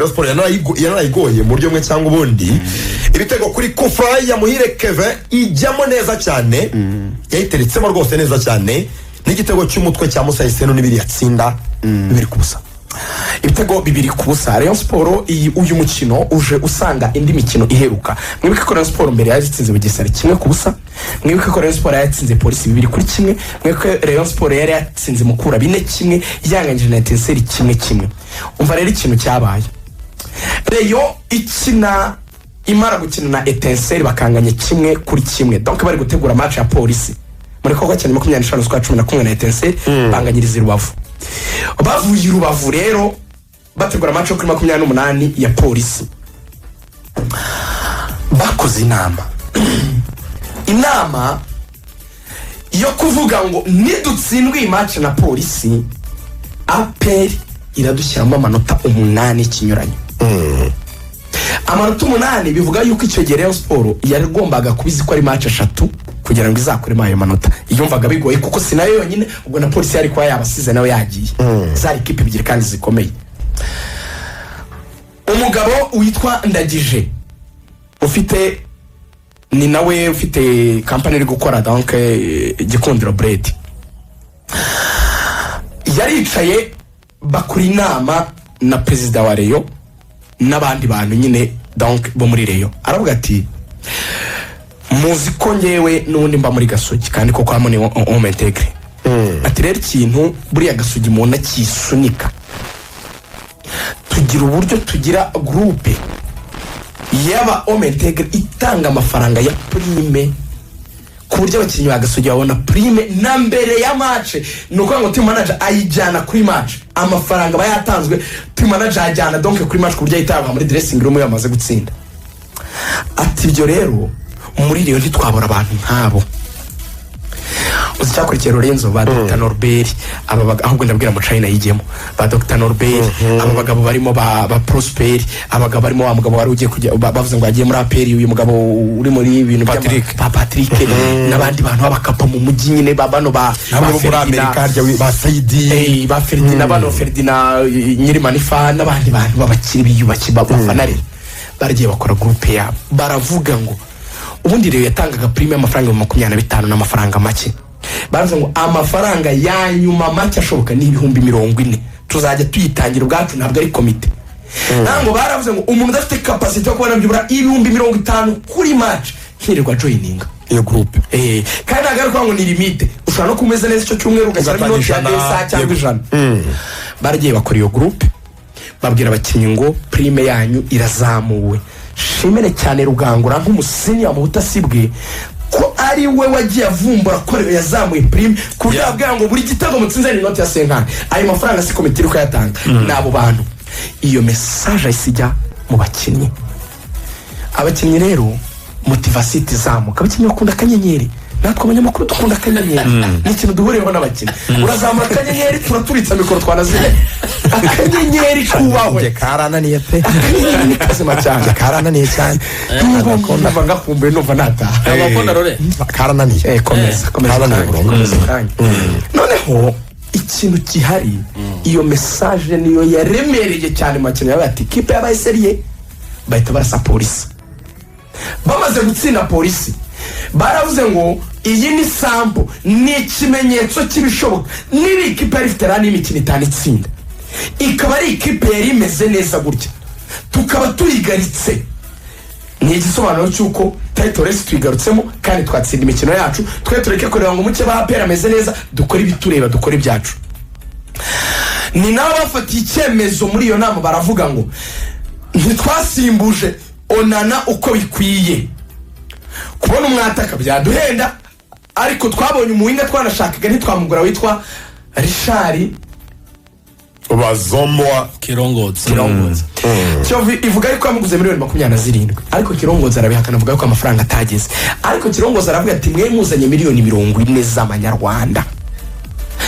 Rayon Sport yanayigoye mu buryo bumwe cyangwa ubundi. Ibitego kuri Kufra ya Muhire Kevin ijyamo neza cyane, yayiteretsemo rwose neza cyane, n'igitego cy'umutwe cya Musa Iseno n'ibiri yatsinda bibiri ku busa. Ibitego bibiri ku busa. Rayon Sport uyu mukino uje usanga indi mikino iheruka. Mwibuke ko Rayon Sport mbere yazitsinze Bugesera 1-0. Mwibuke ko Rayon Sport yatsinze Polisi 2-1. Mwibuke Rayon Sport yari yatsinze Mukura 4-1, yanganyije na Etincelle 1-1. Umva rero ikintu cyabaye. Rayon ikina imara gukina na Etincelle bakanganye 1-1. Donc bari gutegura match ya Polisi. Muri koko cyane 25/11 na Etincelle banganyiriza Rubavu. Bavuye Rubavu rero bategura match yo kuri 28 ya Polisi. Bakoze inama yo kuvuga ngo nidutsindwe iyi match na Polisi, APR iradushyiramo amanota 8 kinyuranye. Amanota 8 bivuga yuko icyo gihe Rayon Sport yarigombaga kubizi ko ari match 3 kugira ngo izakure ayo manota. Iyumvaga bigoye kuko sinayo yonyine, ubwo na Polisi yari kwa yabasize nawe yagiye. Zari equipe ebyiri kandi zikomeye. Umugabo witwa Ndagije ufite ni nawe ufite company iri gukora donc Gikundiro Bread, yaricaye bakuri inama na president wa Rayon n'abandi bantu nyine donc bo muri Rayon. Aravuga ati muzi ko ngewe n'undi mba muri Gasogi kandi koko hamwe on integre. Ati rero ikintu buriya Gasogi mubona kisunika, tugira uburyo tugira groupe yaba on integre itanga amafaranga ya prime ku buryo abakinnyi ba Gasogi babona prime na mbere ya match. Nuko ngo team manager ayijyana kuri match, amafaranga bayatanzwe team manager ajyana donc kuri match ku buryo ayitanga muri dressing room yamaze gutsinda. Ati ibyo rero muri Rayon ntitwabura abantu nkabo. Uzicyakurikiye Lorenzo ba Dr Norbert, ahubwo ndabwira mu China yigemo ba Dr Norbert, aba bagabo barimo ba Prosper, abagabo barimo wa mugabo wari ugiye kujya bavuze ngo agiye muri APR, uyu mugabo uri muri ibintu bya Patrick n'abandi bantu babakapa mu mujyi nyine babano ba muri Amerika harya ba Saidi ba Ferdinand bano Ferdinand nyiri Manifa n'abandi bantu babakiri biyubaki bafanare baragiye bakora groupe ya baravuga ngo ubundi rero yatangaga prime y'amafaranga 25 n'amafaranga make. Baravuze ngo amafaranga ya nyuma make ashoboka ni 40,000 tuzajya tuyitangira ubwacu, ntabwo ari komite. Nango baravuze ngo umuntu udafite capacity yo kubona byibura 50,000 kuri match nkirirwa joininga iyo groupe. Kandi agaruka ngo ni limite, ushobora no kumeza neza icyo cyumweru ugasanga minota ya 10 cyangwa 100. Baragiye bakora iyo groupe babwira abakinnyi ngo prime yanyu irazamuwe. Shimene cyane Rugangura nk'umusinya mu butasibwe ko ari we wagiye avumbura ko yazamuye prime kugira ngo buri gitego mutsinze ni note ya 50. Ayo mafaranga si komite iri ko yatanga nabo bantu. Iyo message isijya mu bakinnyi. Abakinnyi rero motivation izamuka, abakinnyi bakunda akanyenyeri. Natwe abanyamakuru dukunda akanyenyeri. Ni ikintu duhureho n'abakinnyi. Urazamura akanyenyeri turaturitsa mikoro twanazire. Akanyenyeri kubawe karananiye pe. Akanyenyeri kazima cyane, karananiye cyane. Abakunda bangakumbuye numva nata. Abakunda rore karananiye. Komeza. Noneho ikintu kihari, iyo message niyo yaremereye cyane makino y'abati kipe yabaye serie bahita barasa Polisi. Bamaze gutsinda Polisi baravuze ngo iyi ni sample, ni ikimenyetso cy'ibishoboka. Niba ikipe yari ifite rani imikino 5 itsinda, ikaba ari ikipe yari imeze neza gutya, tukaba tuyigaritse, ni igisobanuro cy'uko title race twigarutsemo kandi twatsinda imikino yacu. Twe tureke kureba ngo umuke ba APR ameze neza, dukora ibitureba, dukora ibyacu. Ni nawe bafatiye icyemezo muri iyo nama, baravuga ngo ntitwasimbuje Onana uko bikwiye. Kubona umwataka byaduhenda, ariko twabonye umuwinga twanashakaga ntitwamugura witwa Richard Bazomwa Kirongozi. Cyo ivuga yuko yamuguze miliyoni 27, ariko Kirongozi arabihakana avuga ko amafaranga atageze. Ariko Kirongozi aravuga ati mwe muzanye miliyoni 40 z'amanyarwanda,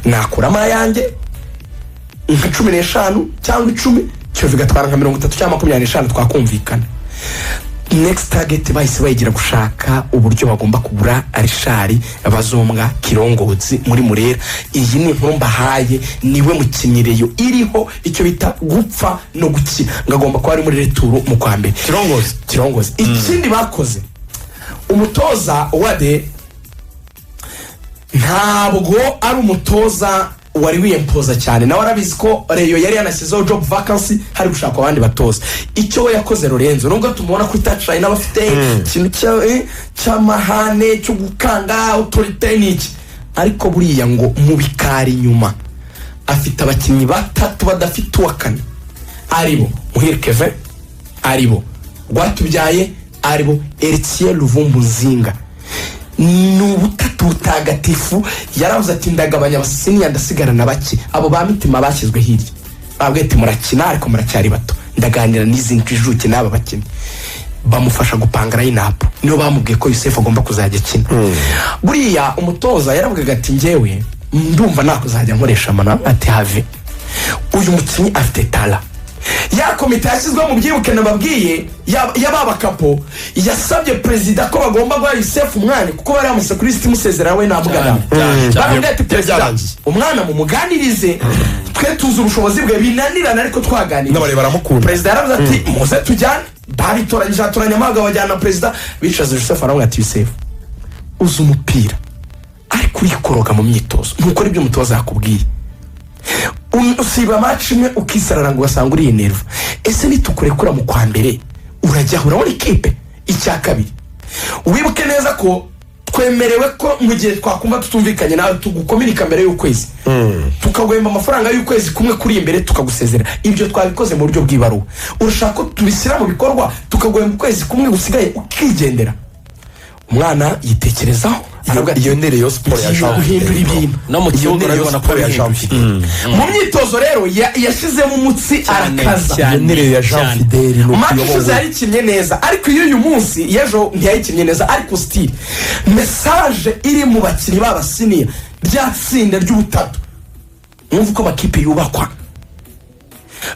nakurama yanjye nka 15 cyangwa 10, cyo vigatwara nka 30 cyangwa 25 twakumvikana. next target bahise bayigira gushaka uburyo bagomba kugura Richard Bazombwa Kirongozi muri Murera. Iyi ni inkuru mbahaye, niwe mukinyireyo iriho icyo bita gupfa no gukira, ngagomba kuba ari muri returu mu kwa mbere. Kirongozi ikindi bakoze, umutoza Wade ntabwo ari umutoza wari wiyempoza cyane, nawe arabizi ko Reyo yari yanashyizeho job vacancy hari gushaka abandi batoza. Icyo we yakoze Lorenzo, nubwo tumubona kuri touchline n'abafite ikintu cy'amahane cyo gukanga autorité n'iki, ariko buriya ngo mu bikari nyuma afite abakinnyi batatu badafite uwa kane, aribo Muhire Kevin, aribo Rwatubyaye, aribo Eritier Luvumbu Zinga. N'ubutatu butagatifu yaravuze ati ndagabanya abasiniya ndasigara na bake, abo ba mitima bashyizwe hirya, babwiye ati murakina ariko muracyari bato, ndaganira n'izindi njuke n'aba bakinnyi bamufasha gupanga line-up. niyo bamubwiye ko Yusef agomba kuzajya akina. Buriya umutoza yaravugaga ati njyewe ndumva nakuzajya nkoresha amana, ati have uyu mukinnyi afite tala. Ya komite yashyizwe mu byibuke nababwiye y'ababa kapo yasabye perezida ko bagomba guha Yusef umwanya, kuko bari bamusaba kuri siti musezera we nabugana. Baramubwiye ati perezida umwana mumuganirize, twe tuzi ubushobozi bwe binanirana ariko twaganira. N'abari baramukunda. Perezida yaravuze ati muze tujyane, baritoranyije atoranya amaga bajyana perezida, bicaza Yusef aravuga ati Yusef uzi umupira ariko urikoroga mu myitozo, nkuko ari byo umutoza yakubwiye. Usiba match imwe ukisarara ngo ugasanga uri nerve. Ese nitukurekura mu kwa mbere urajya urabona ikipe icya kabiri. Wibuke neza ko twemerewe ko mu gihe twakumva tutumvikanye nawe tugukominika mbere y'ukwezi, tukagwemba amafaranga y'ukwezi kumwe kuri imbere tukagusezera. Ibyo twabikoze mu buryo bw'ibaruwa. Urashaka ko tubishyira mu bikorwa tukagwemba ukwezi kumwe gusigaye ukigendera. Umwana yitekerezaho, iyo ndere yo sport ya guhindura ibintu no mu kibuga urabona ko Jean-Fidèle mu myitozo rero yashizemo umutsi arakaza. iyo ndere ya Jean-Fidèle no kuyoboza yari kimye neza, ariko iyo uyu munsi yejo ntiyayikinye neza, ariko still message iri mu bakinnyi b'abasiniya ryatsinda ry'ubutatu. Mwumva ko bakipe yubakwa.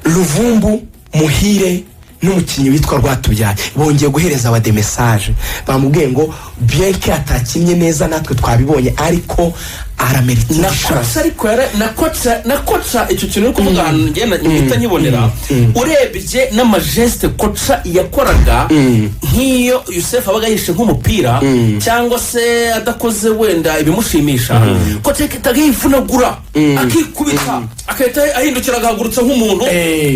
Luvumbu, Muhire n'umukinnyi witwa Rwatubyaye bongeye guhereza abade message, bamubwiye ngo bien que atakinye neza natwe twabibonye ariko aramerita nakosa. Ariko nakosa icyo kintu uri kuvuga ahantu ngenda nyita nyibonera, urebye n'amageste koca yakoraga nk'iyo Yusef abaga yishe nk'umupira cyangwa se adakoze wenda ibimushimisha, koca kitagifunagura akikubita akahita ahindukira agahagurutsa nk'umuntu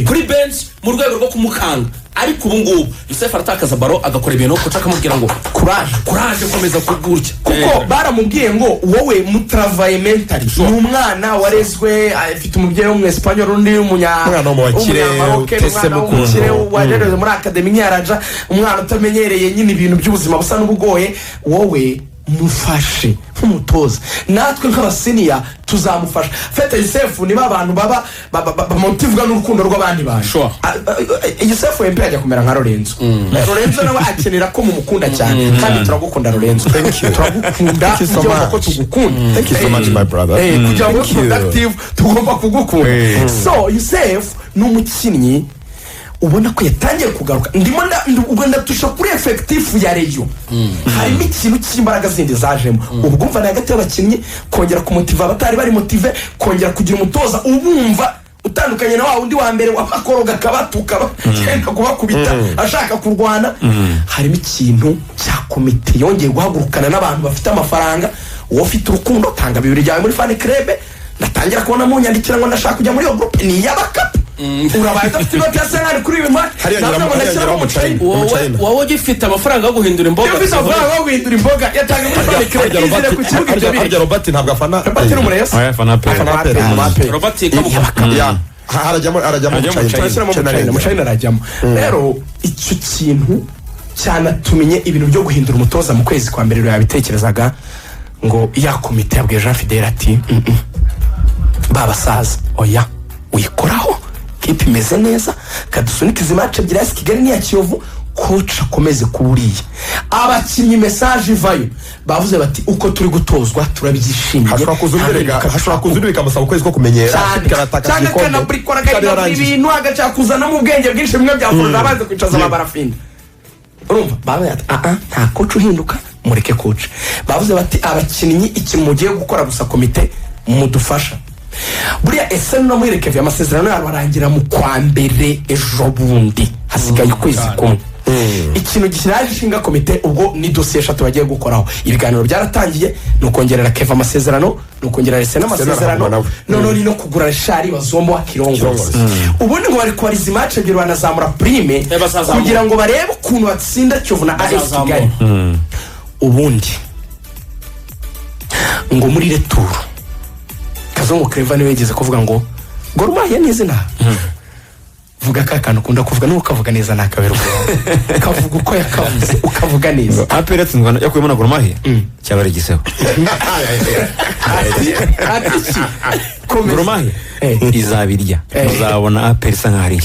kuri bench mu rwego rwo kumukanga. Ariko ubu ngubu Yusef aratakaza baro agakora ibintu koca akamubwira ngo courage komeza kugurya, kuko baramubwiye ngo wowe mutravaye mentally. Umwana warezwe afite umubyeyi w'umu Espanyol, undi umwana w'umukire utese mukuru wajereze muri academy nyaraja, umwana utamenyereye nyine ibintu by'ubuzima busa n'ubugoye. Wowe mufashe nk'umutoza, natwe nk'abasiniya tuzamufasha. Fete Yusef niba abantu baba motivwa n'urukundo rw'abandi bantu. Yusef wempe ajya kumera nka Lorenzo. Lorenzo nawe akenera ko mumukunda cyane, kandi turagukunda Lorenzo. Turagukunda ko tugukunda. Thank you so much my brother. Kugira ngo productive tugomba kugukunda. So Yusef n'umukinnyi ubona ko yatangiye kugaruka. Ndimo ndatusha kuri effective ya Reyo. Harimo ikintu cy'imbaraga zindi zajemo. Ubwumva na hagati y'abakinnyi kongera kumutiva abatari bari motive, kongera kugira umutoza ubumva utandukanye na wa undi wa mbere w'amakoroga kabatuka cyenda kubakubita ashaka kurwana. Harimo ikintu cya komite yongeye guhagurukana n'abantu bafite amafaranga. Wowe ufite urukundo tanga bibiri byawe muri fan club, ndatangira kubona mu nyandikira ngo ndashaka kujya muri iyo groupe ni y'abakapu. Urabaye dafite inoti ya senari kuri ibi mari wowe ugifite amafaranga yo guhindura imboga. Ufite amafaranga yo guhindura imboga yatanga muri fan club izere ku kibuga ibyo biri. Robert ntabwo afana. Robert ni umurezi. Afana pe. Robert arajyamo mu China arajyamo. Rero icyo kintu cyanatumye ibintu byo guhindura umutoza mu kwezi kwa mbere yabitekerezaga ngo ya komite yabwiye Jean-Fidèle ati babasaza oya wikoraho kipe imeze neza kadusunika izi match ebyiri ya Kigali n'iya Kiyovu, coach akomeze kuburiye abakinnyi message ivayo. Bavuze bati uko turi gutozwa turabyishimiye. hashobora kuzurika amasaba ukwezi ko kumenyera cyane kana brikora ibintu agacakuzana mu bwenge bwinshi bimwe byafurira abaze kwicaza ababarafindi. urumva bavuze ati nta coach uhinduka mureke coach. Bavuze bati abakinnyi ikintu mugiye gukora gusa komite mudufasha. Buriya ese no muri Kevin amasezerano yabarangira mu kwa mbere ejo bundi hasigaye ukwezi kumwe. Ikintu gishyiraje ishinga komite ubwo ni dosiye 3 bagiye gukoraho. Ibiganiro byaratangiye no kongerera Kevin amasezerano no kongerera ese n'amasezerano none no kugura Shari Bazombo wa Kirongozi. Ubundi ngo bari kwariza match ebyiri banazamura prime kugira ngo barebe ukuntu batsinda Kiyovu na AS Kigali. Ubundi ngo muri retour Kazungu Clever niwe yigeze kuvuga ngo Gor Mahia ni izina. Vuga kakano kunda kuvuga no ukavuga neza nakabero. Kavuga uko yakavuze ukavuga neza. APR yatsindwa yakuyemo na Gor Mahia cyabari gisebo. Gor Mahia izabirya. Uzabona APR isa nk'ari.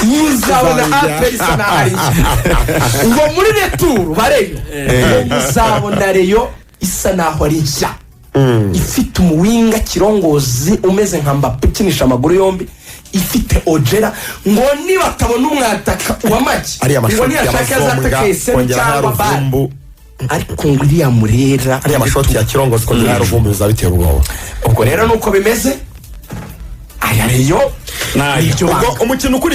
Muzabona APR isa nk'ari. Ngo muri retour bareyo. Muzabona reyo isa naho ari nshya. Ifite umuwinga Kirongozi umeze nka Mbappe ukinisha amaguru yombi, ifite Ojera ngo niba tabona umwataka wa make ngo ni ashaka azataka ese cyangwa Bumbu ariko ngiriya murera ari amashoti ya Kirongozi ko ndari Bumbu bizabitera ubwoba. Ubwo rero nuko bimeze aya reyo ubwo umukino ukuri